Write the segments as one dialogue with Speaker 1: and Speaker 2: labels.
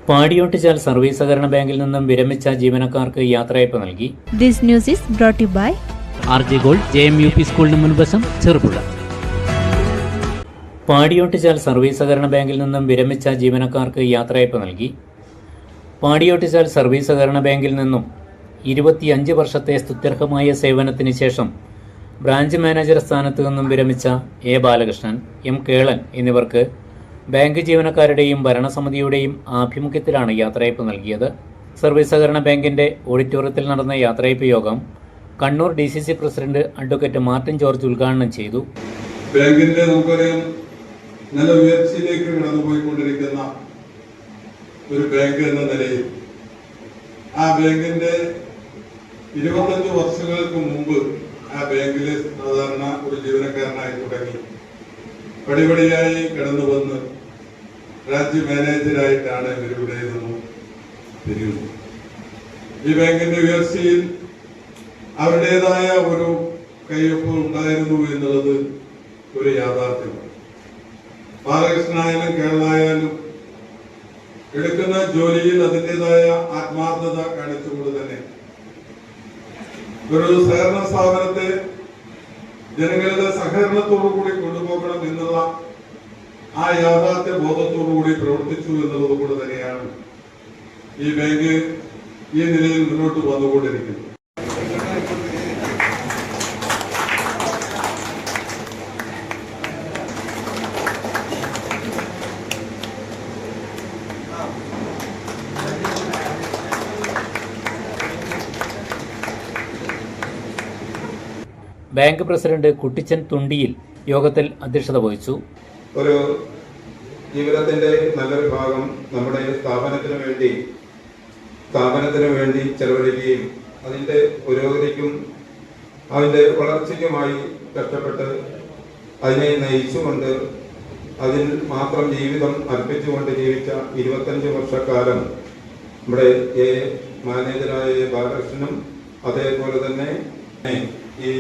Speaker 1: Padiyottuchal service സഹകരണ ബാങ്കിൽ നിന്നും വിരമിച്ച ജീവനക്കാർക്ക് യാത്രയയപ്പ് നൽകി.
Speaker 2: This news is brought to you by
Speaker 3: RJ Gold JMUP സ്കൂളിന് മുൻവശം ചെറുപുഴ.
Speaker 1: പാടിയോട്ടിച്ചാൽ സർവീസ് സഹകരണ ബാങ്കിൽ നിന്നും വിരമിച്ച ജീവനക്കാർക്ക് യാത്രയയപ്പ് നൽകി. പാടിയോട്ടിച്ചാൽ സർവീസ് സഹകരണ ബാങ്കിൽ നിന്നും 25 വർഷത്തെ സ്തുത്യർഹമായ സേവനത്തിന് ശേഷം ബ്രാഞ്ച് മാനേജർ സ്ഥാനത്ത് നിന്നും വിരമിച്ച എ ബാലകൃഷ്ണൻ, എം കേളൻ എന്നിവർക്ക് ബാങ്ക് ജീവനക്കാരുടെയും ഭരണസമിതിയുടെയും ആഭിമുഖ്യത്തിലാണ് യാത്രയയപ്പ് നൽകിയത്. സർവീസ് സഹകരണ ബാങ്കിന്റെ ഓഡിറ്റോറിയത്തിൽ നടന്ന യാത്രയയപ്പ് യോഗം Kannur DCC president advocate Martin George ഉദ്ഘാടനം ചെയ്തു.
Speaker 4: ബാങ്കിന്റെ നമുക്കറിയാം നല്ല ഉയർച്ചയിലേക്ക് കടന്നുപോയിക്കൊണ്ടിരിക്കുന്ന ഒരു ബാങ്ക് എന്ന നിലയിൽ ആ ബാങ്കിന്റെ 25 വർഷങ്ങൾക്ക് മുമ്പ് ആ ബാങ്കിൽ സാധാരണ ഒരു ജീവനക്കാരനായി തുടങ്ങി പടിപടിയായി കടന്നു വന്ന് ബ്രാഞ്ച് മാനേജരായിട്ടാണ് ഇവരിവിടെ നിന്നും തിരിയുന്നത്. ഈ ബാങ്കിന്റെ ഉയർച്ചയിൽ അവരുടേതായ ഒരു കയ്യൊപ്പ് ഉണ്ടായിരുന്നു എന്നുള്ളത് ഒരു യാഥാർത്ഥ്യമാണ്. ബാലകൃഷ്ണനായാലും കേരളായാലും എടുക്കുന്ന ജോലിയിൽ അതിൻ്റെതായ ആത്മാർത്ഥത കാണിച്ചുകൊണ്ട് തന്നെ ഒരു സഹകരണ സ്ഥാപനത്തെ ജനങ്ങളുടെ സഹകരണത്തോടു കൂടി കൊണ്ടുപോകണം എന്നുള്ള ആ യാഥാർത്ഥ്യ ബോധത്തോടു കൂടി പ്രവർത്തിച്ചു എന്നുള്ളത് കൊണ്ട് തന്നെയാണ് ഈ ബാങ്ക് ഈ നിലയിൽ മുന്നോട്ട് വന്നുകൊണ്ടിരിക്കുന്നത്.
Speaker 1: ബാങ്ക് പ്രസിഡന്റ് കുട്ടിച്ചൻ തുണ്ടിയിൽ യോഗത്തിൽ അധ്യക്ഷത വഹിച്ചു.
Speaker 5: ഒരു ജീവിതത്തിന്റെ നല്ലൊരു ഭാഗം നമ്മുടെ സ്ഥാപനത്തിന് വേണ്ടി ചെലവഴിക്കുകയും അതിന്റെ പുരോഗതിക്കും അതിന്റെ വളർച്ചയ്ക്കുമായി കഷ്ടപ്പെട്ട് അതിനെ നയിച്ചുകൊണ്ട് അതിൽ മാത്രം ജീവിതം അർപ്പിച്ചുകൊണ്ട് ജീവിച്ച 25 വർഷക്കാലം നമ്മുടെ മാനേജരായ ബാലകൃഷ്ണനും അതേപോലെ തന്നെ ഈ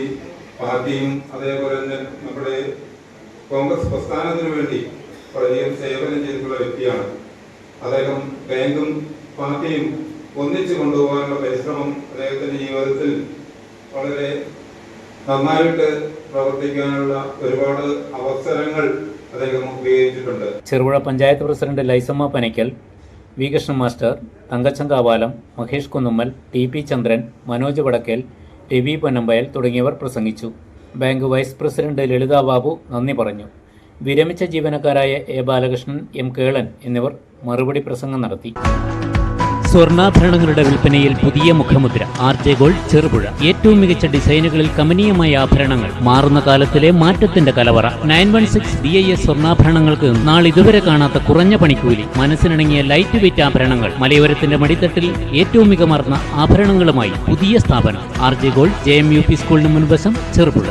Speaker 5: പാർട്ടിയും അതേപോലെ തന്നെ നമ്മുടെ കോൺഗ്രസ് പ്രസ്ഥാനത്തിനു വേണ്ടി വളരെയധികം സേവനം ചെയ്തിട്ടുള്ള വ്യക്തിയാണ്. അദ്ദേഹം ബാങ്കും പാർട്ടിയും ഒന്നിച്ചു കൊണ്ടുപോകാനുള്ള പരിശ്രമം അദ്ദേഹത്തിന്റെ ജീവിതത്തിൽ വളരെ നന്നായിട്ട് പ്രവർത്തിക്കാനുള്ള ഒരുപാട് അവസരങ്ങൾ അദ്ദേഹം ഉപയോഗിച്ചിട്ടുണ്ട്.
Speaker 1: Cherupuzha panchayat president Laisamma Panakkal, V Krishnan master, Thankachan Kavalam, Mahesh Kunnummal, TP Chandran, Manoj Vadakkel, Ravi Ponnambayal തുടങ്ങിയവർ പ്രസംഗിച്ചു. Bank vice president Lalitha Babu നന്ദി പറഞ്ഞു. വിരമിച്ച ജീവനക്കാരായ എ ബാലകൃഷ്ണൻ, എം കേളൻ എന്നിവർ മറുപടി പ്രസംഗം നടത്തി.
Speaker 3: സ്വർണ്ണാഭരണങ്ങളുടെ വിൽപ്പനയിൽ പുതിയ മുഖമുദ്ര RJ Gold ചെറുപുഴ. ഏറ്റവും മികച്ച ഡിസൈനുകളിൽ കമനീയമായ ആഭരണങ്ങൾ, മാറുന്ന കാലത്തിലെ മാറ്റത്തിന്റെ കലവറ. 916 BIS സ്വർണ്ണാഭരണങ്ങൾക്ക് നാളിതുവരെ കാണാത്ത കുറഞ്ഞ പണിക്കൂലി, മനസ്സിനിണങ്ങിയ ലൈറ്റ് വെയിറ്റ് ആഭരണങ്ങൾ, മലയോരത്തിന്റെ മടിത്തട്ടിൽ ഏറ്റവും മികമാർന്ന ആഭരണങ്ങളുമായി പുതിയ സ്ഥാപനം RJ Gold JMUP സ്കൂളിന് മുൻവശം ചെറുപുഴ.